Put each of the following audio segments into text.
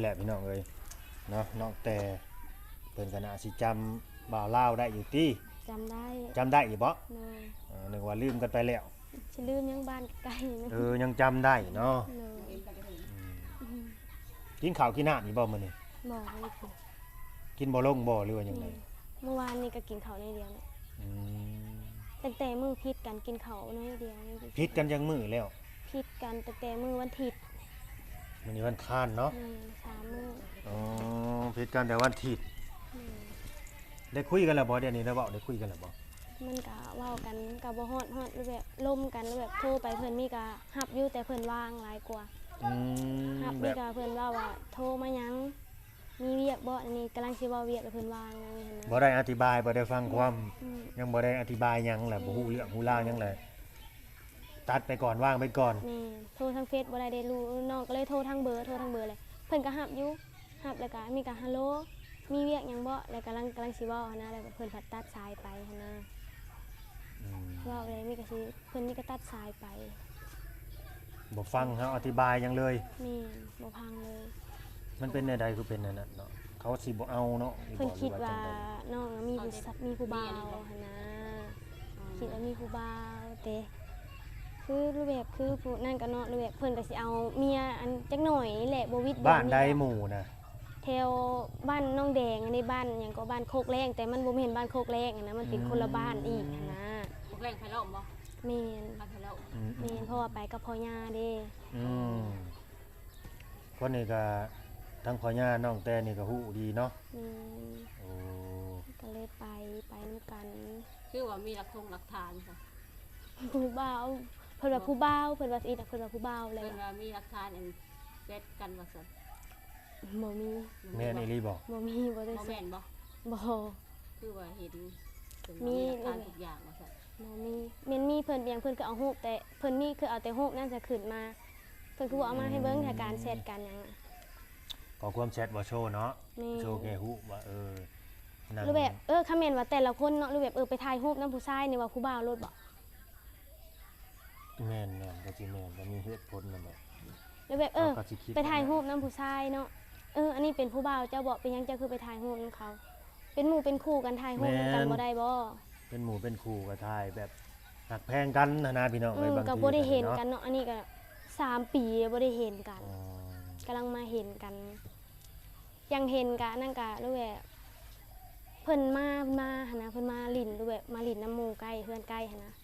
ละพี่น้องเอ้ยเนาะน้องแต่เพิ่นก็น่าสิจำบ่าวลาวได้อยู่ติ จำได้จำได้อีบ่โดยนึกว่าลืมกันไปแล้วสิลืมยังบ้านไกลๆนะ ยังจำได้เนาะ โดย กินข้าวกินน้ำอีบ่มื้อนี้ บอกเลยคือ กินบ่ลงบ่หรือว่าจังได เมื่อวานนี่ก็กินข้าวในเดียวเนี่ย อืม ตั้งแต่มื้อพิษกันกินข้าวน้อยเดียวนี่ ผิดกันจังมื้อแล้ว พิษกันตั้งแต่มื้อวันอาทิตย์ มื้อนี้วันค้านเนาะ 3 มื้อ อ๋อผิดกันแต่วันอาทิตย์ อืม ได้คุยกันแล้วบ่เดี๋ยวนี้ได้เว้าได้คุยกันแล้วบ่ มันก็เว้ากันก็บ่ฮอดหรือแบบล่มกันหรือแบบโทรไปเพิ่นมีก็รับอยู่แต่เพิ่นว่างหลายกว่า อืม รับ แบ มี บ ก็เพิ่นว่าโทรมาหยังมีเวียกบ่อันนี้กำลังสิเว้าเวียกแล้วเพิ่นว่างนั่นนี่ บ่ นะ ได้อธิบายบ่ได้ฟังความ อืม ยังบ่ได้อธิบายหยังแหละบ่ฮู้เรื่องฮู้ราวหยังแหละตัดไปก่อนว่างไปก่อน นี่โทรทางเฟซบ่ได้รู้น้องก็เลยโทรทางเบอร์เลยเพิ่นก็รับอยู่รับแล้วก็มีก็ฮัลโหลมีเวียกหยังบ่แล้วกำลังสิเว้าหันนะแล้วก็เพิ่นผัดตัดสายไปหันนะ อืม เว้าเลยมีก็สิเพิ่นมีก็ตัดสายไป บ่ฟังเฮาอธิบายหยังเลย นี่บ่พังเลย มันเป็นแนวใดคือเป็นแนวนั้นเนาะเขาสิบ่เอาเนาะหรือ เพิ่น บ่ คิด หรือ ว่า จังใ น้องน่ะมีผู้บ่าวหันนะคิดว่ามีผู้บ่าวแต่คือรูปแบบคือผู้นั่นก็เนาะรูปแบบเพิ่นก็สิเอาเมียอันจักหน่อยนี่แหละบ่วิด บ้านใด เมีย หมู่น่ะ แถวบ้านน้องแดงอันนี้บ้านหยังก็บ้านโคกแรงแต่มันบ่แม่นบ้านโคกแรงอะนะมันเป็นคนละบ้านอีกหั้นนะ พวกแรงไฟล่มบ่ แม่น บ้านไฟล่ม อืม แม่นเพราะว่าไปกับพ่อย่าเด้ อืมคนนี้ก็ทั้งพ่อย่าน้องแต่นี่ก็ฮู้ดีเนาะ อืม โอ้ ก็เลยไปนำกัน คือว่ามีหลักฐานค่ะ ผู้บ่าวเพิ่นว่าผู้บ่าวเพิ่นว่าอีน่ะเพิ่นว่าผู้บ่าวเลย เพิ่น อะ ว่ามีหลักฐานอันเฟซกันว่าซั่น บ่มี แม่นอีหลีบ่ บ่มีบ่ได้ บ่ สิ แม่นบ่ บ่ คือว่าเห็นเพิ่น มี มีหลักฐานทุกอย่างว่าซั่น บ่มีแม่นมีเพิ่นเพียงเพิ่นก็เอารูปแต่เพิ่นมีคือเอาแต่รูปนั่นจะขึ้นมาเพิ่นคือบ่เอามาให้เบิ่งถ้าการแชทกันหยังน่ะ ขอความแชทบ่โชว์เนาะ นี่ โชว์แค่ฮู้ว่านั่น หรือแบบคอมเมนต์ว่าแต่ละคนเนาะหรือแบบไปถ่ายรูปนำผู้ชายนี่ว่าผู้บ่าวรถบ่ แม่นก็สิแม่นก็มีเหตุผลนั่นแหละ หรือแบบเขาก็สิคิด ไปถ่ายรูปนำผู้ชายเนาะอันนี้เป็นผู้บ่าวเจ้าบ่เป็นหยังเจ้าคือไปถ่ายรูปนำเขา เป็นหมู่เป็นคู่กันถ่ายรูปนำกันบ่ได้บ่ เป็นหมู่เป็นคู่ก็ถ่ายแบบหักแพงกันนะพี่น้องเอ้ยบางที ก็บ่ได้เห็น าะ กันเนาะอันนี้ก็3 ปีบ่ได้เห็นกัน อ๋อก ำลังมาเห็นกัน ยังเห็นกันนั่นก็หรือแบบเพิ่นมาหั่นนะเพิ่นมาลิ้นหรือแบบมาลิ้นน้ำหมู่ใกล้เพื่อนใกล้หั่นนะ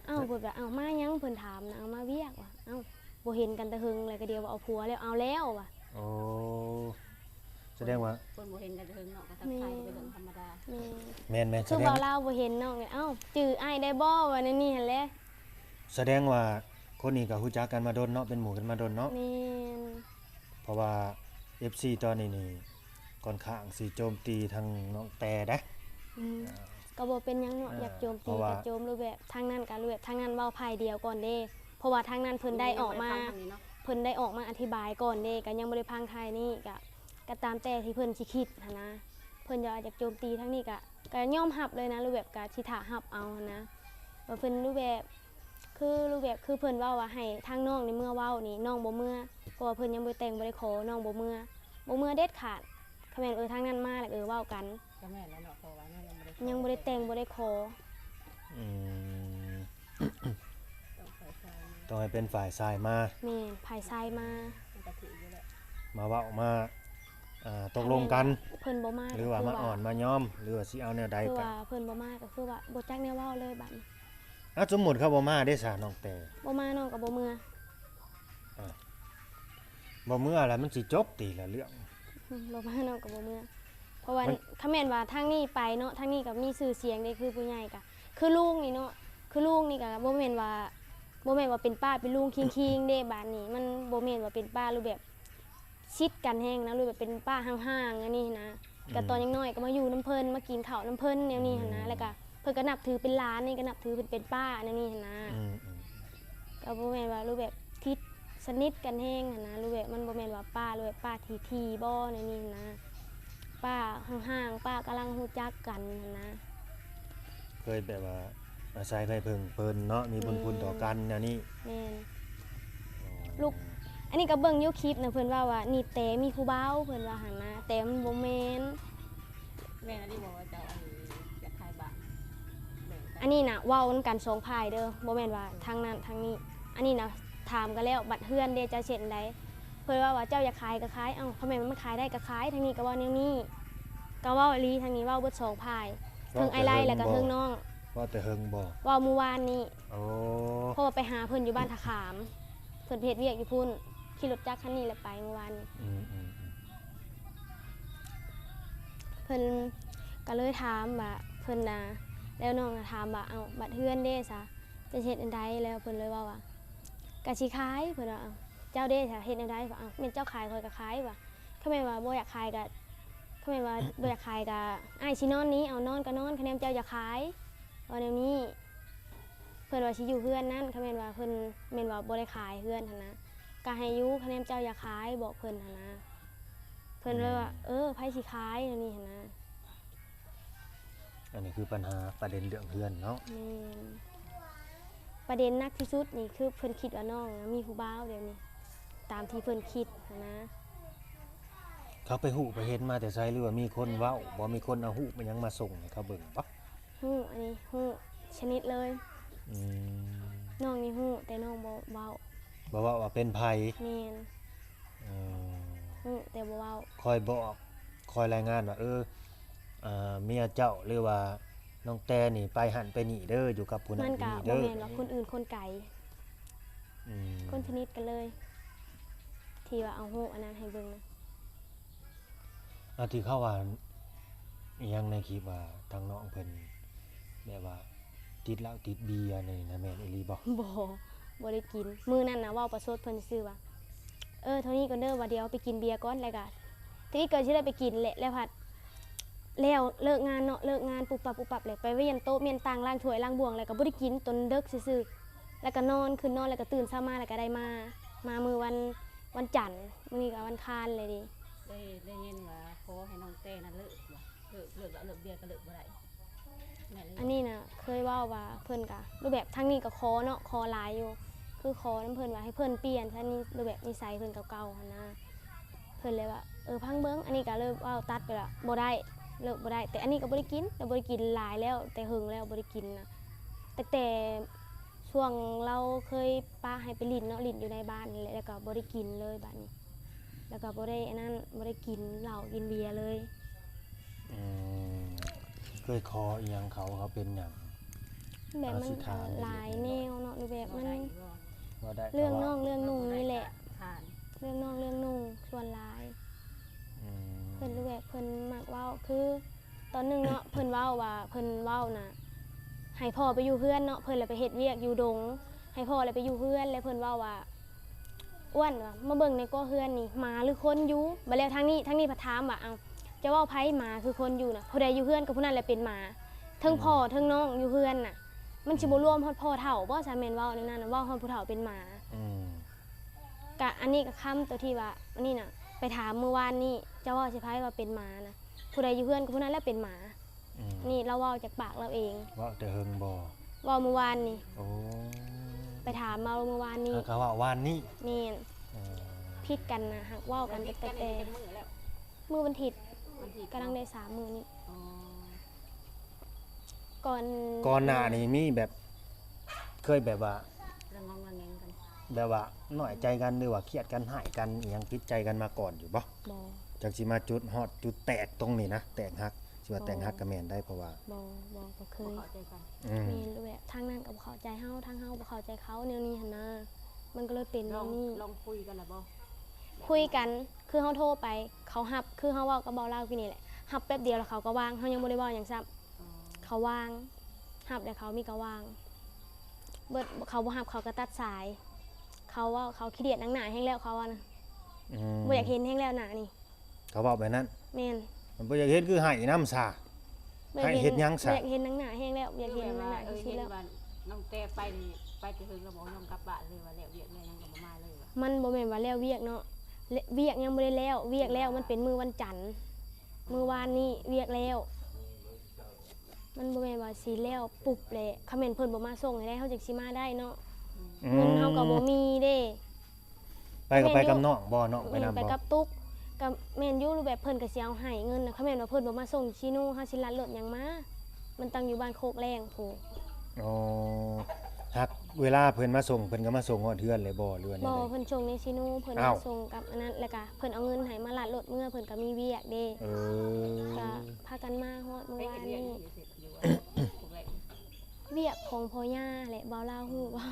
เอ้าเพิ่นแบบเอ้ามายังเพิ่นถามนะเอามาเวียกว่ะเอ้าบ่เห็นกันแต่หึงเลยก็เดียวว่าเอาผัวแล้วเอาแล้วว่ะ โอ้แสดงว่า เพิ่นบ่เห็นกันเทิงเนาะก็ทักทายกันเป็นเรื่องธรรมดา แม่น แม่นแส คือ ดง ว่าเราบ่เห็นน้องเนี่ยเอ้าจื้ออ้ายได้บ่ว่าในนี่หั่นแหละ แสดงว่าคนนี้ก็รู้จักกันมาโดนเนาะเป็นหมู่กันมาโดนเนาะ แม่น เพราะว่า FC ตอนนี้นี่ค่อนข้างสิโจมตีทางน้องแต่เด้ อืมก็บ่เป็นหยังเนาะอยากโจม เพ ตี ราะว่า ก็โจมรูปแบบทางนั้นก็รูปแบบทางนั้นเว้าภายเดียวก่อนเด้เพราะว่าทางนั้นเพิ่นได้ออกมา ทงนี้เนาะ เพิ่นได้ออกมาอธิบายก่อนเด้ก็ยังบ่ได้พังทายนี่ก็ตามแต่ที่เพิ่นสิคิดหันนะเพิ่นอยากโจมตีทั้งนี้ก็ยอมรับเลยนะรูปแบบก็สิท่ารับเอาหั้นนะว่าเพิ่นรูปแบบคือเพิ่นเว้าว่าให้ทางน้องนี่เมื่อเว้านี่น้องบ่เมื่อเพราะว่าเพิ่นยังบ่ได้แต่งบ่ได้ขอน้องบ่เมื่อเด็ดขาดคะแม่นทางนั้นมาแล้วเว้ากัน ก็แม่นแล้วเนาะเพราะว่านั่นยังบ่ได้ ยังบ่ได้แต่งบ่ได้ขอ อืม ต้องไปใช้ ต้องให้เป็นฝ่ายชายมา แม่นภายซ้ายมา มันก็ถืออยู่แหละ มาเว้ามาตกลงกัน เพิ่นบ่มา หรือว่ามาอ่อนมายอมหรือว่าสิเอาแนวใด คือ กัน ว่าเพิ่นบ่มาก็คือว่าบ่จักแนวเว้าเลยบัดนี้ สมมุติเขาบ่มาได้ซะน้องแต่ บ่มาน้องก็บ่เมื่อ บ่มื้อแล้วมันสิจบติละเรื่อง บ่มาน้องก็บ่เมื่อเพราะว่า มัน ถ้าแม่นว่าทางนี้ไปเนาะทางนี้ก็มีชื่อเสียงได้คือผู้ใหญ่ก็คือลุงนี่เนาะคือลุงนี่ก็บ่แม่นว่าเป็นป้าเป็นลุงคิงๆเด้บัดนี้มันบ่แม่นว่าเป็นป้าหรือแบบชิดกันแฮงนะหรือแบบเป็นป้าห่างๆอันนี้นะก็ตอนยังน้อยก็มาอยู่น้ำเพิ่นมากินข้าวน้ำเพิ่นแนวนี้หั่นนะแล้วก็เพิ่นก็นับถือเป็นหลานนี่ก็นับถือเป็นป้าแนวนี้หั่นนะ อืม ก็บ่แม่นว่ารู้แบบทิศสนิทกันแฮงหั่นนะรู้แบบมันบ่แม่นว่าป้ารู้แบบป้าทีบ่ในนี่หั่นนะป้าห่างๆป้ากำลังรู้จักกันหั่นนะ เคยแบบว่าอาศัยไผเพิ่งเพิ่นเนาะมีบุญคุณต่อกันแนวนี้ แม่น อ๋อ ลูก อันนี้ก็เบิ่งอยู่คลิปนะเพิ่นว่านี่แต่มีผู้บ่าวเพิ่นว่าหั่นนะแต่มันบ่แม่น แม่นอันนี้บอกว่าเจ้าอันนี้อยากขายบ้านแบ่งกั อันนี้น่ะเว้ากันสองพายเด้อบ่แม่นว่าทางนั้นทางนี้ อันนี้น่ะถามกันแล้วบัดเฮือนเด้จะเช็ดใดเพิ่นว่าเจ้าอยากขายก็ขายเอ้าทำไมมันขายได้ก็ขายทางนี้ก็เว้าแนวนี้ก็เว้าอีหลีทางนี้เว้าเบิดสองพายเทิงไอไลแล้วก็เทิงน้อง ว่าแต่เฮิงบ่ เว้าเมื่อวานนี้ โอ้ เพราะว่าไปหาเพิ่นอยู่บ้านทะขามเพิ่นไปเฮ็ดเวียกอยู่พุ่นขี่รถจักรคันนี้แหละไปเมื่อวานนี้ อืมอืมอืม เพิ่นก็เลยถามว่าเพิ่นน่ะแล้วน้องก็ถามว่าเอ้าบัดเฮือนเด้ซะจะเฮ็ดอันใดแล้วเพิ่นเลยว่าก็สิขายเพิ่นว่าเอ้าเจ้าเด้ซะเฮ็ดอันใดว่าเอ้าแม่นเจ้าขายข่อยก็ขายว่าถ้าแม่นว่าบ่อยากขายก็ถ้าแม่นว่าบ่อยากขายก็อ้ายสินอนนี้เอานอนก็นอนคะแนนเจ้าอยากขายว่าแนวนี้เพิ่นว่าสิอยู่เฮือนนั้นคะแม่นว่าเพิ่นแม่นว่าบ่ได้ขายเฮือนหั่นนะก็ให้อยู่คะแนนเจ้าอยากขายบอกเพิ่นหั่นนะเพิ่นเลยว่าไผสิขายแนวนี้หั่นนะ อันนี้คือปัญหาประเด็นเรื่องเฮือนเนาะ แม่นประเด็นหนักที่สุดนี่คือเพิ่นคิดว่าน้องน่ะมีผู้บ่าวเดี๋ยวนี้ตามที่เพิ่นคิดหั้นนะ เขาไปหูไปเห็นมาแต่ไสหรือว่ามีคนเว้าบ่มีคนเอาหูมันยังมาส่งให้เขาเบิ่งปะ ฮู้อันนี้ฮู้ชนิดเลย อืม น้องนี่ฮู้แต่น้องบ่เว้า บ่ว่าว่าเป็นไผ แม่น เออ ฮู้แต่บ่เว้า คอยบอกคอยรายงานว่าเมียเจ้าหรือว่าน้องแต่นี่ไปหันไปนี่เด้ออยู่กับผู้นั้ มัน น ผู้ ก็ นี้ บ่ เด้อ แม่นว่าคนอื่นคนไกล อืม คนชนิดกันเลย ที่ว่าเอาฮู้อันนั้นให้เบิ่งนะ อันที่เขาว่าอิหยังในคลิปว่าทางน้องเพิ่นแบบว่าติดเหล้าติดเบียร์นี่นะแม่นอีหลีบ่ บ่ได้กินมื้อนั้นน่ะเว้าประชดเพิ่นซื่อว่าเท่านี้ก่อนเด้อว่าเดี๋ยวไปกินเบียร์ก่อนแล้วก็ทีนี้ก็สิได้ไปกินแหละแล้วผัด แล้วเลิกงานเนาะเลิกงานปุบปับเลยไปเวียนโต๊ะเมียนตังล้างถ้วยล้างบ่วงแล้วก็บ่ได้กินจนดึกซื่อๆแล้วก็นอนขึ้นนอนแล้วก็ตื่นเช้ามาแล้วก็ได้มามื้อวันจันทร์มื้อนี้ก็วันคานเลยดิ ได้ยินว่าขอให้น้องเต้น่ะเลิกว่ะเลิกแล้วเลิกเบียร์ก็เลิกบ่ได้แม่นเลย อันนี้น่ะเคยเว้าว่าเพิ่นก็รูปแบบทางนี้ก็ขอเนาะขอหลายอยู่คือขอนํเพิ่นว่าให้เพิ่นเปลี่ยนซะนี่รูปแบบนิสัยเพิ่นเก่าๆหั่นนะเพิ่นเลยว่าพังเบิ่งอันนี้ก็เลยเว้าตัดไปละบ่ได้เลิกบ่ได้แต่อันนี้ก็บ่ได้กินแต่บ่ได้กินหลายแล้วแต่หึงแล้วบ่ได้กินนะแต่ช่วงเราเคยป้าให้ไปลิ้นเนาะลิ้นอยู่ในบ้านนี่แหละแล้วก็บ่ได้กินเลยบัดนี้ แล้วก็บ่ได้อันนั้นบ่ได้กินเหล้ากินเบียร์เลย อืมเคยคออีหยังเขาเป็นหยัง แบบมัน สิถาม หลายแนวเนาะหรือแบบ บ่ มัน ได้บ่ บ่ได้ เรื่อง พาะ น้ ว่า องเรื่องนุ่งนี่แหละ ผ่าน เรื่องน้องเรื่องนุ่งส่วนหลาย อืม เพิ่นรู้แบบเพิ่นมักเว้าคือตอนหนึงเนาะ เพิ่นเว้าว่าเพิ่นเว้าน่ะให้พ่อไปอยู่เพื่อนเนาะเพิ่นเลยไปเฮ็ดเวียกอยู่ดง ให้พ่อเลยไปอยู่เพื่อนแล้วเพิ่นเว้าว่าอ้วนว่ามาเบิ่งในก้อเฮือนนี่หมาหรือคนอยู่บัดแล้วทางนี้พะถามว่าเอ้าจะเว้าไผหมาคือคนอยู่น่ะผู้ใดอยู่เฮือนกับผู้นั้นแหละเป็นหมาเทั้งพ่อเทั้งน้องอยู่เฮือนน่ะ มันสิบ่รวมฮอดพ่อเฒ่าบ่ซะแม่นเว้าในนั้นน่ะเว้าฮอดผู้เฒ่าเป็นหมา อืม กะอันนี้ก็ค้ำตัวที่ว่าอันนี้น่ะไปถามเมื่อวานนี้เจ้าว่าสิไผว่าเป็นหมานะผู้ใดอยู่เฮือนกับผู้นั้นแหละเป็นหมา อืม นี่เราเว้าจากปากเราเอง เว่าแต่เฮิงบ่ เว้าเมื่อวานนี่ โอ้ ไปถามมาเมื่อวานนี้ เขาว่าวานนี้ แม่น เออ ผิดกันนะหักเว้ากันแต่ เป็นมื้อแล้ว มื้อวันอาทิตย์ วันที่ กำลังได้3มื้อนี้ อ๋อ ก่อน ก่อนหน้านี้มีแบบ เคยแบบว่า เรื่องงองแงงกัน แบบว่าน้อยใจกันหรือว่าเครียดกันหายกันอหยังผิดใจกันมาก่อนอยู่บ่ บ่ จักสิมาจุดฮอดจุดแตกตรงนี้นะแตกหักสิว่าแตกหักก็แม่นได้เพราะว่า บ่เค บ่ ย เข้าใจกัน อืม แม่นรู้แบบทางนั้นก็บ่เข้าใจเฮาทางเฮาบ่เข้าใจเขาแนวนี้หั่นนะมันก็เลยเป็น ล แน อ ว ง นี้ ลองคุยกันล่ะบ่ คุยกันคือเขาโทรไปเขาหับคือเขาเว่ากับเบาเล่าพี่นี่แหละหับแป๊บเดียวแล้วเขาก็วางเขายังบ่ได้เว้าหยังซ้ อ๋อ ำเขาวางหับแต่เขามีก็วางเบิดเขาบ่หับเขาก็ตัดสาย เขาว่าเขาขี้เดียดหนังหนาแห้งแล้วเขาว่านะ อืม บ่อยากเห็นแห้งแล้วหนานี่ เขาบอกแบบนั้น แม่น มันบ่อยากเฮ็ดคือให้น้ำซา บ่อยาก ให้เฮ็ดหยังซะ บ่อยากเห็นหนังหนาแห้งแล้วบ่อยาก คือ เห็น แบบ หนังห ว่า นาที่สุด เห็น แล้ว ว่าน้องเต้ไปนี่ไปแต่ถึงก็บ่ยอมกลับบ้านเลยว่าแล้วเวียกเลยยังก็บ่มาเลยว่ะ มันบ่แม่นว่าแล้วเวียกเนาะเวียกยังบ่ได้แล้วเวียกแล้วมันเป็นมื้อวันจันทร์มื้อวานนี้เวียกแล้ว มันบ่แม่นว่าสิแล้วปุ๊บเลยคำเมนเพิ่นบ่มาส่งให้ได้เฮาจังสิมาได้เนาะ อื เงินเฮาก็บ่มีเด้ ไปก็ไปกับน้องบ่น้องไป แม่น นำ ไป บ่ กับตุ๊กกับแม่นอยู่รูปแบบเพิ่นก็สิเอาให้เงินน่ะเขาแม่นว่าเพิ่นบ่มาส่งชิโน่เฮาสิลัดรถหยังมามันตั้งอยู่บ้านโคกแรงพู้ อ๋อฮักเวลาเพิ่นมาส่งเพิ่นก็มาส่งฮอดเฮือนเลยบ่หรือว่าแน บ่ วใด เพิ่นส่งในชิโน่เพิ่น อ้าว มาส่งกับอันนั้นแล้วก็เพิ่นเอาเงินให้มาลัดรถเมื่อเพิ่นก็มีเวียกเด้ เออ ก็พากันมาฮอดเมื่อ ไป วา เฮ็ น ดเวียก นี้ อยู่เสร็จอยู่ว่าพวกแรก เวียกของพ่อย่าแหละบ่าวลาวฮู้บ่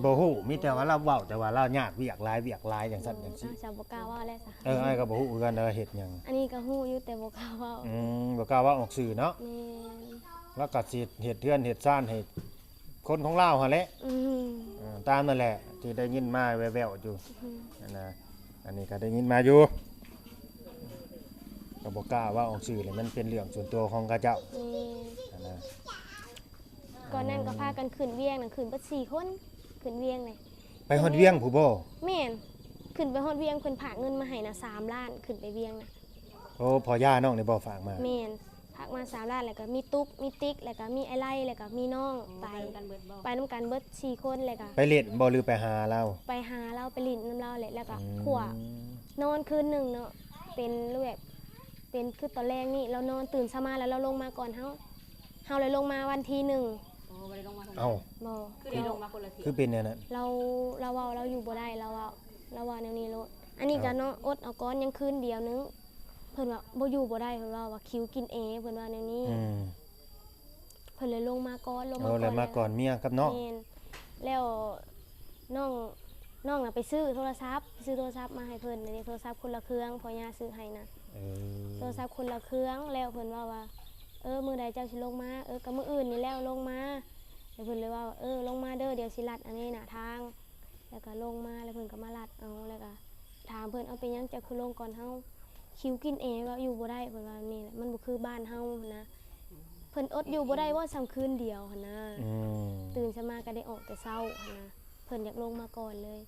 บ่ฮู้มีแต่ว่าเราเว้าแต่ว่าเรายากเวียกหลายจังซั่นจังซี่ ชาวบ่กล้าเว่าแล้วซะ อ้ายก็บ่ฮู้คือกันว่าเฮ็ดหยัง อันนี้ก็ฮู้อยู่แต่บ่กล้าเว้า บ่กล้าว่าออกสื่อเนาะ แม่น แล้วก็สิเฮ็ดเฮือนเฮ็ดซ่านให้คนของลาวหั่นแหละ อืม ตามนั่นแหละที่ได้ยินมาแว่วๆอยู่ อืม นั่นนะอันนี้ก็ได้ยินมาอยู่ก็บ่กล้าว่าออกสื่อเลยมันเป็นเรื่องส่วนตัวของเขาเจ้า แม่น นั่นนะ ก่อนนั้นก็พากันขึ้นเวียงน่ะขึ้นเบิด4คนขึ้นเวียงเลย ไปฮอดเวียงผู้บ่ แม่นขึ้นไปฮอดเวียงเพิ่นผากเงินมาให้น่ะ3ล้านขึ้นไปเวียงน่ะ โอ้พ่อย่าน้องนี่บ่ฝากมา แม่นผากมา3ล้านแล้วก็มีตุ๊กมีติ๊กแล้วก็มีไอ้ไล่แล้วก็มีน้องไป กันเบิดบ่ ไปนํกันเบิด4คนแล้วก็ ไปเล่นบ่หรือไปหาเรา ไปหาเราไปลิ้นน้ำเราแหละแล้วก็ อืม ขัวนอนคืนหนึงเนาะเป็นรูปแบบเป็นคือตอนแรกนี่เรานอนตื่นเช้ามาแล้วเราลงมาก่อนเฮาเลยลงมาวันที่1 โอ้บ่ได้ลงมา เอ้า บ่ คือได้ลงมาคนละที คือเป็นแนวนั้น เราเว้าเราอยู่บ่ได้เราว่าแนวนี้โลดอันนี้ก็เนาะอดเอาก้อนยังคืนเดียวนึงเพิ่นว่าบ่อยู่บ่ได้เพิ่นว่าคิวกินเพิ่นว่าแนวนี้ อืม เพิ่นเลยลงมาก่อนลงมา เอาแล้วมาก่อนเมียกับน้อง แม่นแล้วน้องน่ะไปซื้อโทรศัพท์มาให้เพิ่นในโทรศัพท์คนละเครื่องพอย่าซื้อให้นะ เอ โท อ รศัพท์คนละเครื่องแล้วเพิ่นว่ามื้อใดเจ้าสิลงมาก็มื้ออื่นนี่แล้วลงมาแล้วเพิ่นเลยว่าลงมาเด้อเดี๋ยวสิลัดอันนี้น่ะทาง แล้วก็ลงมาแล้วเพิ่นก็มาลัดเอาแล้วก็ถามเพิ่นเอาไปยังจะคือลงก่อนเฮาคิวกินว่าอยู่บ่ได้เพิ่นว่านี่แหละมันบ่คือบ้านเฮาหั้นนะเพิ่นอดอยู่บ่ได้ว่าซ้ํคืนเดียวหั่นนะ อืม ตื่นเช้ามาก็ได้ออกแต่เช้าหั่นนะเพิ่นอยากลงมาก่อนเลย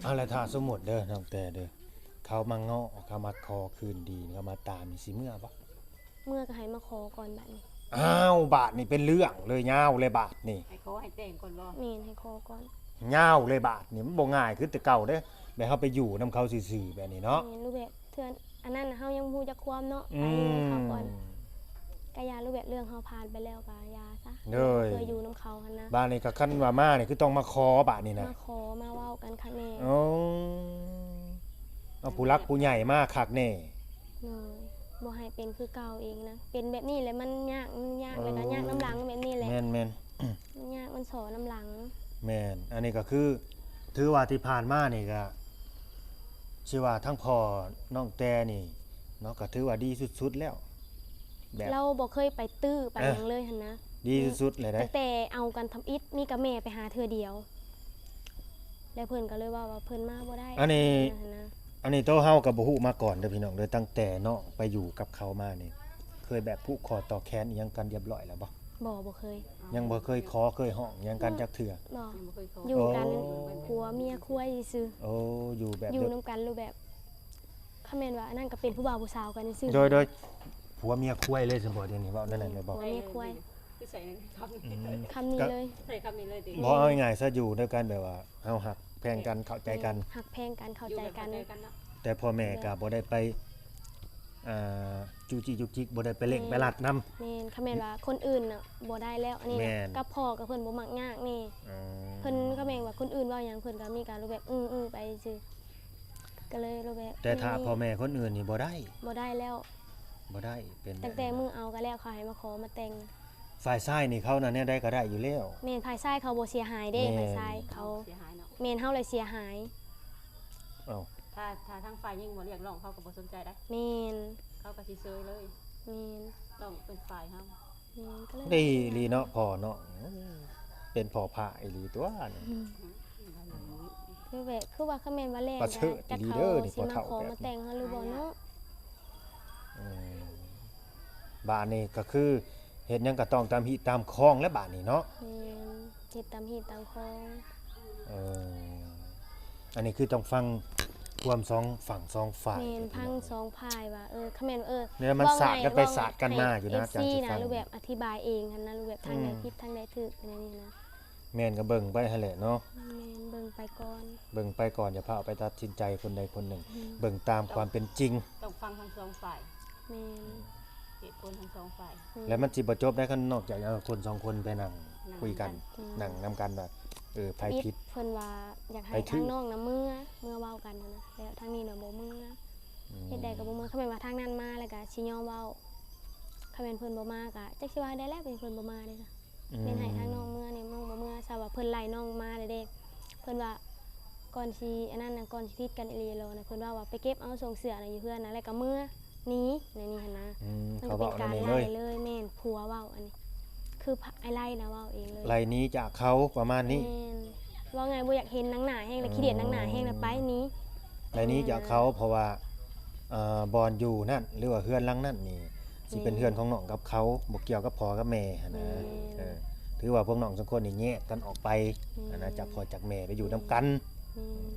เอาละถ้าสมมุติเด้อน้องแต่เด้อเขามาเงาะเขามาคอคืนดีเขามาตามนี่สิเมื่อบ่ เมื่อก็ให้มาขอก่อนบัดนี้ อ้าวบาทนี่เป็นเรื่องเลยยาวเลยบาทนี่ ให้เขาให้แต่งก่อนบ่ แม่นให้ขอก่อน ยาวเลยบาทนี่มันบ่ง่ายคือแต่เก่าเด้อแบบเฮาไปอยู่นํเขาซื่อๆแบบนี้เนาะ แม่นรูปแบบเทื่อนอันนั้นน่ะเฮายังบ่ฮู้จักความเนาะ อื ไปอยู่มกับเขาก่อนก็อย่ารูปแบบเรื่องเฮาผ่านไปแล้วก็อย่าซะ เลย เคยอยู่นํเขาหั่นนะ บ้านนี่ก็คันว่ามานี่คือต้องมาขอบาทนี่นะ มาขอมาเว้ากันครั้งแน่ อ๋อเอาผู้รักผู้ใหญ่มาคักแน่ เลยบ่ให้เป็นคือเก่าเองนะเป็นแบบนี้แหละมันยากแล้วก็ยากน้ำหลังแบบนี้แหละ แม่น มันยากมันสอน้ำหลัง แม่นอันนี้ก็คือถือว่าที่ผ่านมานี่ก็ชื่อว่าทั้งพ่อน้องแต่นี่เนาะก็ถือว่าดีสุดๆแล้วแบบ เราบ่เคยไปตื้อไป เอ๊ะ หยังเลยหั่นนะ ดีสุดๆเลยเด้ ตั้งแต่เอากันทำอิฐมีกับแม่ไปหาเธอเดียว แล้วเพิ่นก็เลยว่าเพิ่นมาบ่ได้ อันนี้ หั่นนะ อันนี้โตเฮากับบ่ฮู้มาก่อนเด้อพี่น้องเด้อตั้งแต่น้องไปอยู่กับเขามานี่เคยแบบผูกคอต่อแขนอีหยังกันเรียบร้อยแล้วบ่ บ่เคย ยังบ่เคยขอเคยห้องอิหยังกันจักเทื่อ บ่ ยังบ่เคยขอ อยู่กัน โอ้ ผัวเมียคุยซื่อ โอ้อยู่แบบ อยู่นํกันรูปแบบคำแม่นว่าอันนั้นก็เป็นผู้บ่าวผู้สาวกันซื่อ โดยผัวเมียคุยเลยซั่นบ่เดี๋ยวนี้เว้านั่นแหละเลยบ่ ผัวเมียคุย คือใส่คำ อื นี้ ม คำนี้เลย ใส่คำนี้เลยติ บ่เอาง่ายๆซะอยู่ด้วยกันแบบว่าเฮาฮักแพงกันเข้าใจกัน หักแพงกันเข้าใจกัน อยู่แบบเข้าใจกันเนาะ แต่พ่อแม่ก็บ่ได้ไปจูจี้จุกจิกบ่ได้ไปเล่งไปลัดนำ แม่นคำแม่นว่าคนอื่นน่ะบ่ได้แล้วอันนี้ แม่ น่ะ น กับพ่อกับเพิ่นบ่มักยากนี่ เพิ่นก็แม่งว่าคนอื่นเว้าหยังเพิ่นก็มีการรูปแบบไปซื่อก็เลยรูปแบบ แต่ถ้าพ่อแม่คนอื่นนี่บ่ได้ บ่ได้แล้ว บ่ได้เป็น ตั้งแต่มือเอาก็แล้วเขาให้มาขอมาแต่ง ฝ่ายซ้ายนี่เขานั่นเนี่ยได้ก็ได้อยู่แล้ว แม่นภายซ้ายเขาบ่เสียหายเด้ แม่น ภายซ้ายเขา เสียหายเนาะ แม่นเฮาเลยเสียหาย เอ้า ถ้าทางฝ่ายยิ่งบ่เรียกร้องเขาก็บ่สนใจได้ แม่น เขาก็สิเซยเลย แม่น ต้องเป็นฝ่ายเฮา แม่นก็เลย ดีลีเนาะพ่อเนาะเป็นพ่อพระอีหลีตัวนี่ คือแบบคือว่าเขาแม่นว่าแรง ประเสริฐ จัก ดี เขา เด้อนี่ สิมา พ่อ ข เฒ่า อ แบบ มาแต่งเฮาหรือบ่เนาะ อืมบ้านนี่ก็คือเฮ็ดหยังก็ต้องตามหิตามคองและบ้านนี่เนาะ แม่นเฮ็ดตามฮีตตามคอง เอออันนี้คือต้องฟังความสองฝั่งสองฝ่าย แม่นพังสองพายว่าเขาแม่นว่าเนี่ยมันสาดกันไปสาดกันมาอยู่นะ จั จั ง ง สิ สิ นะ ฟัง รูปแบบอธิบายเองหั่นนะรูปแบบทางใด อืม ผิดทางใดถูกอันนี้นะ แม่นก็เบิ่งไปหั่นแหละเนาะ แม่นเบิ่งไปก่อน เบิ่งไปก่อนอย่าพาเอาไปตัดสินใจคนใดคนหนึ่ง อืม เบิ่งตามความเป็นจริง ต้องฟังทั้งสองฝ่าย แม่น เหตุผลทั้งสองฝ่าย แล้วมันสิบ่จบได้คันนอกจากคนสองคนไปนั่งคุยกัน อืม นั่งนํกันว่าไผ อีก ผิด เพิ่นว่าอยากให้ ไปถือ ทางน้องน่ะเมื่อเว้ากันนะแล้วทางนี้น่ะบ่เมื่อเฮ็ดได้ก็บ่เมื่อคันแม่นว่าทางนั้นมาแล้วก็สิยอมเว้าคันแม่นเพิ่นบ่มาก็จักสิว่าได้แล้วเป็นเพิ่นบ่มาเด้จ้ะ แม่นให้ทางน้องเมื่อนี่น้องบ่เมื่อซะว่าเพิ่นไล่น้องมาเลยเด้เพิ่นว่าก่อนสิอันนั้นน่ะก่อนสิผิดกันอีหลีโลนะเพิ่นว่าไปเก็บเอาส่งเสื้อน่ะอยู่เพื่อนนะแล้วก็เมื่อหนี้ในนี้หั่นนะ มัน เขา ก็ บ เป็ อน ก กา นั่ ร นเองเล ไล่ ย เลยแม่นผัวเว้าอันนี้ คือไอ้ไล่นะเว้าเองเลย ไล่หนี้จากเขาประมาณนี้ แม่นว่าไงบ่อยากเห็นหนังหน้าแห้งแล้วขี้เดียดหนังหน้าแห้งแล้วไปหนี้ ไล่หนี้จากเขาเพราะว่าบอนอยู่นั่นหรือว่าเฮือนหลังนั่นนี่สิเป็นเฮือนของน้องกับเขาบ่เกี่ยวกับพ่อกับแม่หั่นนะถือว่าพวกน้องสองคนนี่แยกกันออกไปหั่นนะจากพ่อจากแม่ไปอยู่นํกัน อืม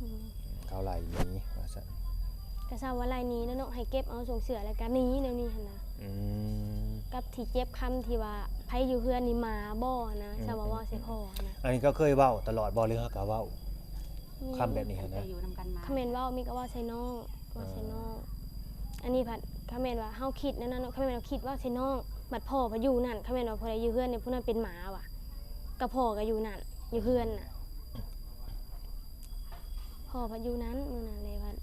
อืม เขาไล่หนี้ว่าซั่น ก็ทราบว่าไล่หนี้แล้วเนาะให้เก็บเอาส่งเสื้อแล้วก็หนี้แนวนี้หั่นนะ อืม กับที่เจ็บคำที่ว่าไผอยู่เฮือนนี่หมาบ่นะทราบว่าเว้าใส่พ่อนะ อันนี้ก็เคยเว้าตลอดบ่หรือเขาก็เว้าคำแบบนี้ ตั้ หั่ ง น แต่ นะ อยู่นำกันมา คอมเมนต์ว่ามีก็ว่าใส่น้องว่าใส่น้องอันนี้ผัดคอมเมนต์ว่าเฮาคิดนั่นน่ะเนาะคอมเมนต์ว่าคิดว่าใส่น้องบัดพ่อพออยู่นั่นคอมเมนต์ว่าพอได้อยู่เฮือนเนี่ยผู้นั้นเป็นหมาว่ะกับพ่อก็อยู่นั่นอยู่เฮือนน่ะพ่อพออยู่นั้นมื้อนั้นเลยว่า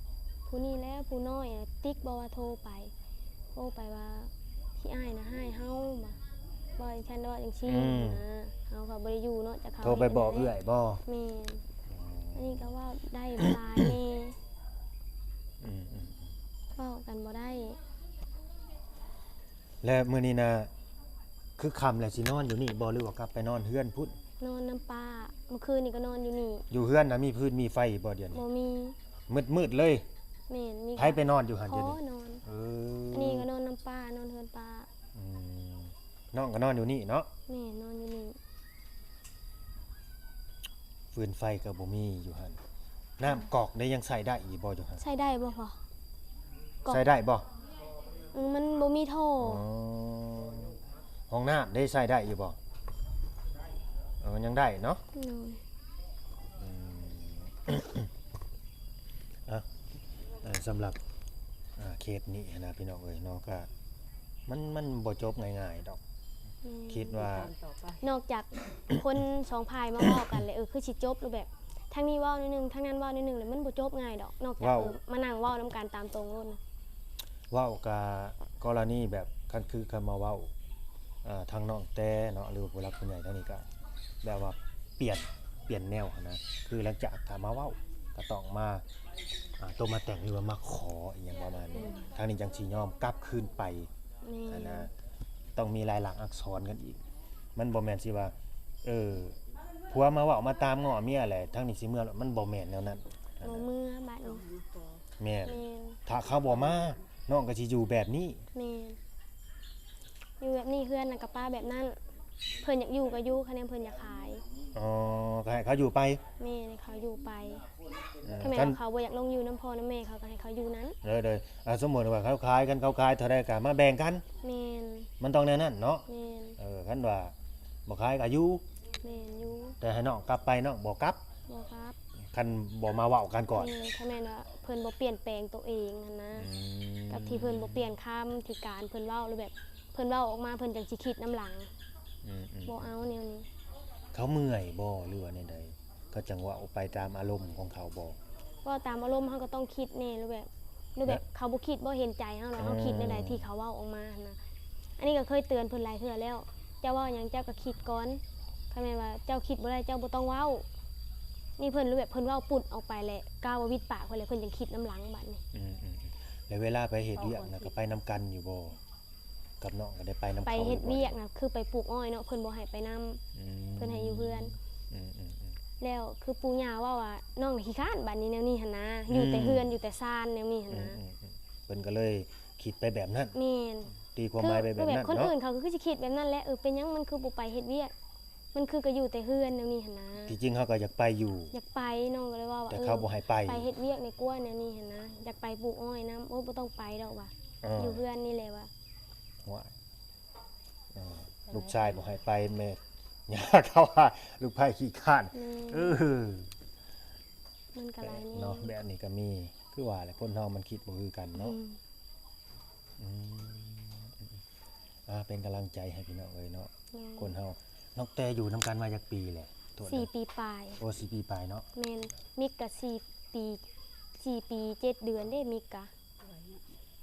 ผู้นี้แล้วผู้น้อยอะติ๊กบอกว่าโทรไปว่าที่อ้ายนะให้เฮาบ่จังซั่นว่าจังซี่นะเฮาก็บ่ได้อยู่เนาะจะเขา โทรไปบอกเอื้อยบ่ แม่นอันนี้ก็ว่าได้บ่หลายแน่ อืม เว้ากันบ่ได้ และมื้อนี้นะคือค่ำแล้วสินอนอยู่นี่บ่หรือว่ากลับไปนอนเฮือนพุ่น นอนน้ำปลาเมื่อคืนนี่ก็นอนอยู่นี่ อยู่เฮือนน่ะมีพื้นมีไฟบ่เดี๋ยวนี้ บ่มี มืดๆเลย แม่นมี ไผไปนอนอยู่หั่น ข เดี๋ยว อ นี้ นอน เอ อันนี้ก็นอนน้ำปลานอนเฮือนปลา อืมน้องก็นอนอยู่นี่เนาะ แม่นอนอยู่นี่ ฟืนไฟก็บ่มีอยู่หั่นน้ำกอกได้ยังใส่ได้อีกบ่อยู่หั่น ใช้ได้บ่พอ กอก ใส่ได้บ่ มันบ่มีโทร อ๋อห้องน้ำได้ใส่ได้อยู่บ่ยังได้เนาะ โอ้ย สำหรับเคสนี้นะพี่น้องเอ้ยเนาะก็มันบ่จบง่ายๆดอก แม่น คิดว่า ตอนต่อไป นอกจาก คนสองพายมาเว้ากันเลยคือสิจบหรือแบบทางนี้เว้านิดนึงทางนั้นเว้านิดนึงแล้วมันบ่จบง่ายดอก นอกจาก เว้า มานั่งเว้านํกันตามตรงโลดนะ เว้ากับกรณีแบบคันคือคันมาเว้าทางน้องแต่เนาะหรือว่าผู้หลักผู้ใหญ่ทางนี้ก็แบบว่าเปลี่ยนแนวหั้นนะคือหลังจากถ้ามาเว้าก็ต้องมาตัวมาแต่งหรือว่ามาขออีหยังประมาณนี้ทางนี้จังสิยอมกลับคืนไป แม่ หั้น น นะต้องมีลายลักษณ์อักษรกันอีก มันบ่แม่นสิว่าผัวมาเว้ามาตามง้อเมียแหละทางนี้สิเมื่อมันบ่แม่นแนวนั้นหั้น บ่ นะ เมื่อบัด ต้อง นี้ ให้มาขอ แม่น แม่น ถ้าเขาบ่มาน้องก็สิอยู่แบบนี้ แม่นอยู่แบบนี้เพื่อนน่ะกับป้าแบบนั้น เพิ่นอยากอยู่ก็อยู่คะแนนเพิ่นอยากขาย อ๋อก็ให้เขาอยู่ไป แม่ให้เขาอยู่ไป เออ ถ้าแม่ คัน เขาบ่อยากลงอยู่น้ำพ่อน้ำแม่เขาก็ให้เขาอยู่นั้น เลยสมมุติว่าเขาขายกันเขาขายเท่าใดก็มาแบ่งกัน แม่น มันต้องแนวนั้นเนาะ แม่น คันว่าบ่ขายก็อยู่ แม่นอยู่ แต่ให้น้องกลับไปน้องบ่กลับ บ่ครับ คันบ่มาเว้ากันก่อน แม่นถ้าแม่นว่าเพิ่นบ่เปลี่ยนแปลงตัวเองหันนะ กับที่เพิ่นบ่เปลี่ยนคำที่การเพิ่นเว้าหรือแบบเพิ่นเว้าออกมาเพิ่นจังสิคิดน้ำหลัง อืม บ่เอาแนวนี้ เขาเมื่อยบ่หรือว่าแนวใดก็จังว่าเอาไปตามอารมณ์ของเขาบ่ เว่าตามอารมณ์เฮาก็ต้องคิดแน่หรือแบบเขาบ่คิดบ่เห็นใจเฮาแล้วเฮาคิดในใดที่เขาเว้าออกมาหั้นนะอันนี้ก็เคยเตือนเพิ่นหลายเทื่อแล้ว เจ้าเว้าหยังเจ้าก็คิดก่อนคันแม่นว่าเจ้าคิดบ่ได้เจ้าบ่ต้องเว้านี่เพิ่นรู้แบบเพิ่นเว้าปุดออกไปแหละก้าวว่าวิดปากเพิ่นเลยเพิ่นจังคิดน้ำหลังบัดนี้ แล้วเวลาไปเฮ็ดเวียกน่ะก็ไปนํกันอยู่บ่กับน้องก็ได้ไปนํเขา ไปเฮ็ดเวียกน่ะคือไปปลูกอ้อยเนาะเพิ่นบ่ให้ไปนํเพิ่นให้อยู่เพื่อน อืม แล้วคือปู่ย่าว่าน้องน่ะขี้คร้านบัดนี้แนวนี้หั่นนะอยู่แต่เฮือนอยู่แต่ซ่านแนวนี้หั่นนะ เพิ่นก็เลยคิดไปแบบนั้น แม่น ตีความหมายไปแบบนั้น คน เนาะ อื่นเขาก็คือสิคิดแบบนั้นแหละเป็นหยังมันคือบ่ไปเฮ็ดเวียกมันคือก็อยู่แต่เฮือนแนวนี้หั่นนะ ที่จริงเขาก็อยากไปอยู่ อยากไปน้องก็เลยว่า แต่เขาบ่ให้ไป ไปเฮ็ดเวียกในกลัวแนวนี้หั่นนะอยากไปปลูกอ้อยนํโอ้บ่ต้องไปดอกว่ะอยู่เฮือนนี่แหละว่ะ ว่าลูกชายบ่ให้ไปแม่ อย่าเข้าว่าลูกไผ่ขี้ข้าน แม่ เออ มันก็หลายแนว เนาะแบบนี้ก็มีคือว่าแหละคนเฮามันคิดบ่คือกันเนาะ อืม อืมเป็นกำลังใจให้พี่น้องเอ้ยเนาะ แม่ คนเฮาน้องแต่อยู่นํกันมาจักปีแหละโทษนะ 4 ปีปลาย โอ้4 ปีปลายเนาะ แม่นมิกก็4 ปี4 ปี7 เดือนเด้มิกกะ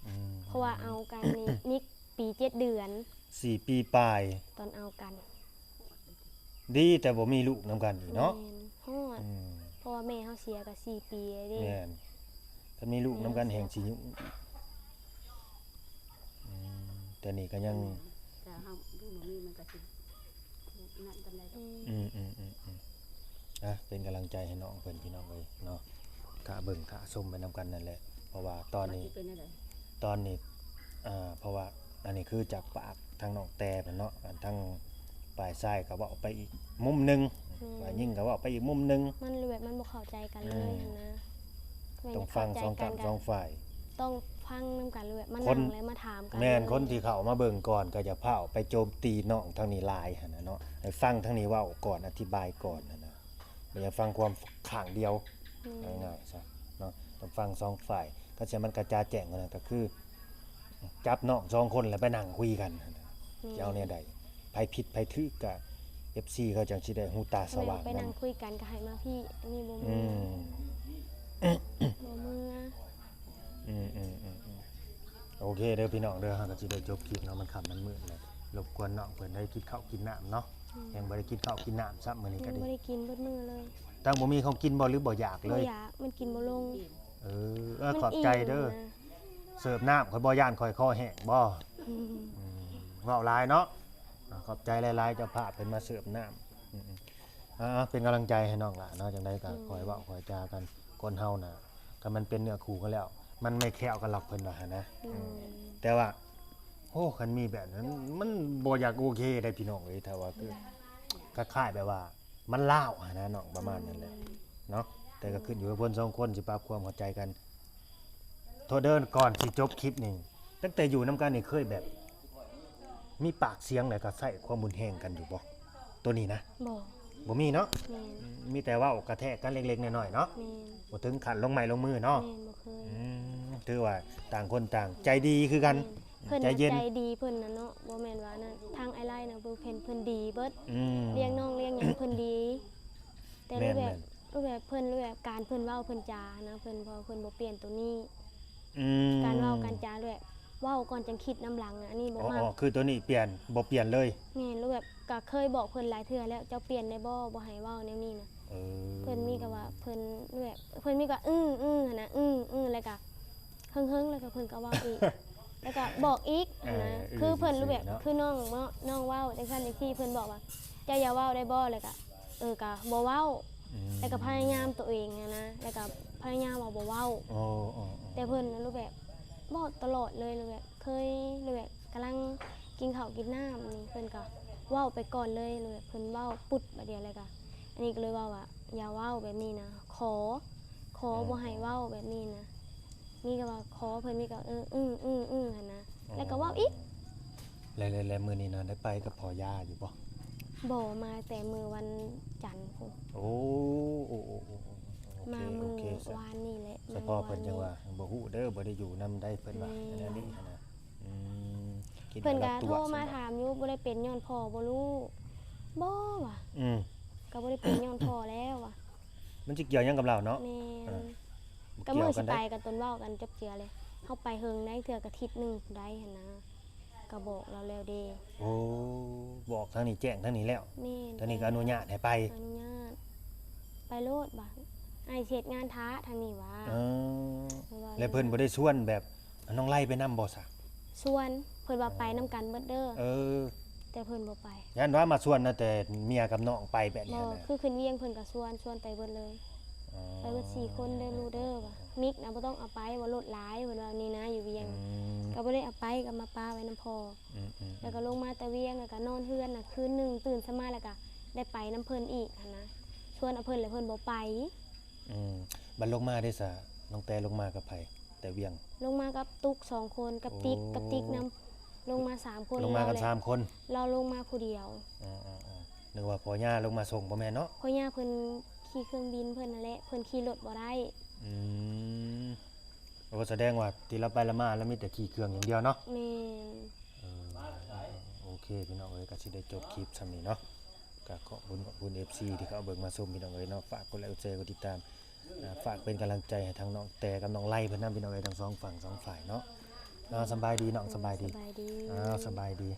อืม เพราะว่าเอากันนี่ มิกปี7 เดือน 4 ปีปลาย ตอนเอากัน ดีแต่บ่มีลูกนํกันอีกเนาะ แม่นฮอด อืม เพราะว่าแม่เฮาเสียก็4 ปีเลยเด้ แม่นถ้ามีลูกนํกันแห่งสิยุ่งอืมแต่นี่ก็ยัง แต่เฮาลูกบ่มีมันก็สินั่นกันได้ดอก เป็นกำลังใจให้น้องเพิ่นพี่น้องเอ้ยเนาะกะเบิ่งกะชมไปนํกันนั่นแหละเพราะว่าตอนนี้ ว่าสิเป็นจังได๋ เพราะว่าอันนี้คือจากปากทางน้องแต่เพิ่นเนาะอันทางปลายซ้ายก็เว้าไปอีกมุมหนึงฝ่ายหญิงก็เว้าไปอีกมุมหนึง มันเลยแบบมันบ่เข้าใจกันเลยหั้นนะแม่น ต้อง จะ ฟั เข้าง ใจ สอง กั กัน นสองฝ่าย ต้องฟังนํกันเลยแบบมา ค นั่ น งแล้วมาถามกัน แม่น เลย คนที่เข้ามาเบิ่งก่อนก็จะพาไปโจมตีน้องทางนี้หลายหั่นน่ะเนาะให้ฟังทางนี้เว้าก่อนอธิบายก่อนนั่นน่ะบ่อย่าฟังความข้างเดียว แม่น ง่ายๆซะเนาะต้องฟังสองฝ่ายก็สิมันกระจาแจ้งกันนั่นก็คือ จับน้องสองคนแล้วไปนั่งคุยกันนั่นน่ะสิเอาแนวใดไผผิดไผถูกก็ FC เขาจังสิได้หูตาส แม่ ว่าง ไป นำ นั่งคุยกันก็ให้มาพี่อันนี้บ่ อื มือ ม บ่มือ โอเคเด้อพี่น้องเด้อเฮาก็สิได้จบคลิปเนาะมันค่ำมันมืดแล้วรบกวนน้องเพิ่นได้กินข้าวกินน้ำเนาะยังบ่ได้กินข้าวกินน้ำซัมื้อนี้ ยั ก็ ง ดี บ่ได้กินเบิดมือเลย ตั้งบ่มีของกินบ่หรือบ่อยากเล บ่ ย อยากมันกินบ่ลง เออขอบใจเด้อ มันมนะ เสิร์ฟน้ำข่อยบ่ย่านข่อยคอแห้งบ่ อืม เว้าหลายเนาะขอบใจหลายๆเจ้าภาพเพิ่นมาเสิร์ฟน้ำเป็นกำลังใจให้น้องล่ะเนาะจังได๋ก็คอยเว้าคอยจากันคนเฮาน่ะถ้ามันเป็นเนื้อคู่กันแล้ว มันไม่แคล้วกันหรอกเพิ่นว่าหั่นนะ อืม แต่ว่าโอ้คันมีแบบนั้นมันบ่อยากโอเคได้พี่น้องเอ้ยถ้าว่าคือคล้ายๆแบบว่า มันล้าวหั่นนะน้องประมาณนั้นแหละเนาะแต่ก็ขึ้นอยู่กับเพิ่นสองคนสิปรับความเข้าใจกันโทษเดินก่อนสิจบคลิปนี่ตั้งแต่อยู่นํกันนี่เคยแบบ มีปากเสียงแล้วก็ใส่ความรุนแรงกันอยู่บ่ตัวนี้นะ บ่ บ่มีเนาะ แม่น มีแต่เว่ากระแทกกันเล็กๆน้อยๆเนาะ แม่น บ่ถึงขันลงไม้ลงมือเนาะ แม่นบ่เคย ถือว่าต่างคนต่างใจดีคือกัน เพิ่น ใจ น่ะ เย็น ใจดีเพิ่นน่ะเนาะบ่แม่นว่านั่นทางไอไลน์น่ะเพิ่นดีเบิด อืม เลี้ยงน้องเลี้ยงหยังเพิ่นดี แต่รูปแบบ แม่น รูปแบบเพิ่นรูปแบบการเพิ่นเว้าเพิ่นจานะเพิ่นพอเพิ่นบ่เปลี่ยนตัวนี้ อืม การเว้าการจาด้วยเว้าก่อนจังคิดน้ำหลังอะอันนี้บ่ อ๋อ มัก คือตัวนี้เปลี่ยนบ่เปลี่ยนเลย แม่นรูปแบบก็เคยบอกเพิ่นหลายเทื่อแล้วเจ้าเปลี่ยนได้บ่ให้เว้าแนวนี้นะ เออ เพิ่นมีก็ว่าเพิ่นรูปแบบเพิ่นมีก็หั่นนะแล้วก็เฮิงๆแล้วก็เพิ่นก็เว้าอีก แล้วก็บอกอีกหั่นนะคือเพิ่นรูปแบบคือน้องเนาะน้องเว้าจังซั่นจังซี่เพิ่นบอกว่าเจ้าอย่าเว้าได้บ่แล้วก็ก็บ่เว้า อืม แล้วก็พยายามตัวเองอะนะแล้วก็พยายามว่าบ่เว้า อ๋ออ๋อ แต่เพิ่นน่ะรูปแบบบอกตลอดเลยรูปแบบเคยรูปแบบกำลังกินข้าวกินน้ำนี่เพิ่นก็เว้าไปก่อนเลยรูปแบบเพิ่นเว้าปุ๊ดบัดเดียวเลยก็อันนี้ก็เลยเว้าว่าอย่าเว้าแบบนี้นะขอบ่ให้เว้าแบบนี้นะมีก็ว่าขอเพิ่นมีก็หั่นนะแล้วก็เว้าอีก แล้วมื้อนี้นะได้ไปกับพ่อย่าอยู่บ่ บ่มาแต่มือวันจันทร์พุ่น โอ้โอ้โอ้โอ้โอ มา เค มื โอ อ เคซะ วานนี่แหละ เฉพาะเพิ่นจังว่าบ่ฮู้เด้อบ่ได้อยู่นํได้เพิ่นว่า แม่ อันนี้นะอืมคิด เพิ่น ว่า ก็ รา โทร ตัว มา ซะ ถามอยู่บ่ได้เป็นย้อนพ่อบ่รู้บ่ว่ะ อืม ก็บ่ได้เป็นย้อนพ่อแล้วว่ะ มันสิเกี่ยวหยังกับเราเนาะ แม่ เออ นก็มื้อสิไปกับต้นเว้ากันจบเจือเลยเฮาไปเฮิงได้เทื่อกะทิศหนึงได้หั่นนะก็บอกเราแล้วเด้ โอ้บอกทางนี้แจ้งทางนี้แล้ว แม่น ทางนี้ก็อนุญาตให้ไป อนุญาตไปโลดบ่อ้ายเฮ็ดงานท้าทางนี้ว่า เออ ว่า แล้วเพิ่นบ่ได้ชวนแบบน้องไล่ไปนํบ่ซะ ส่วนเพิ่นว่าไปนํกันเบิดเด้อ เออ แต่เพิ่นบ่ไป ยันว่ามาชวนนะแต่เมียกับน้องไปแบบนี้ บ่ นะ คือขึ้นเวียงเพิ่นก็ส่วนไปเบิดเลย ไปเบิด4คนเด้อลูกเด้อว่ะมิกนะบ่ต้องเอาไปว่ารถหลายเพิ่นว่านี่นะอยู่เวียง ก็บ่ได้เอาไปก็มาป้าไว้น้ำพอ อืม แล้วก็ลงมาแต่เวียงแล้วก็นอนเฮือนน่ะคืนหนึงตื่นขึ้นมาแล้วก็ได้ไปน้ำเพิ่นอีกหั้นนะชวนเอาเพิ่นแล้วเพิ่นบ่ไป บัดลงมาได้ซะน้องแต่ลงมากับไผแต่เวียง ลงมากับตุก2คนกับติ๊ก โอ้ กับติ๊กนำลงมา3คน ลงมากัน เร 3คน เราลงมาผู้เดียว อ๋อ นึกว่าพ่อย่าลงมาส่งบ่แม่นเนาะ เพราะย่าเพิ่นขี่เครื่องบินเพิ่นนั่นแหละเพิ่นขี่รถบ่ได้ อืมก็แสดงว่าที่เราไปละมาแล้วมีแต่ขี่เครื่องอย่างเดียวเนาะ แม่น โอเคพี่น้องเอ้ยก็สิได้จบคลิปส่ำนี้เนาะก็ขอบคุณ FC ที่เขาเอาเบิ่งมาชมพี่น้องเอ้ยเนาะฝากกดไลค์กดแชร์กดติดตามฝากเป็นกำลังใจให้ทั้งน้องแต่กับน้องไล่เพิ่นนำพี่น้องเอ้ยทั้งสองฝั่งสองฝ่ายเนาะสำบายดีน้องสำบายดี สบายดี สบายดี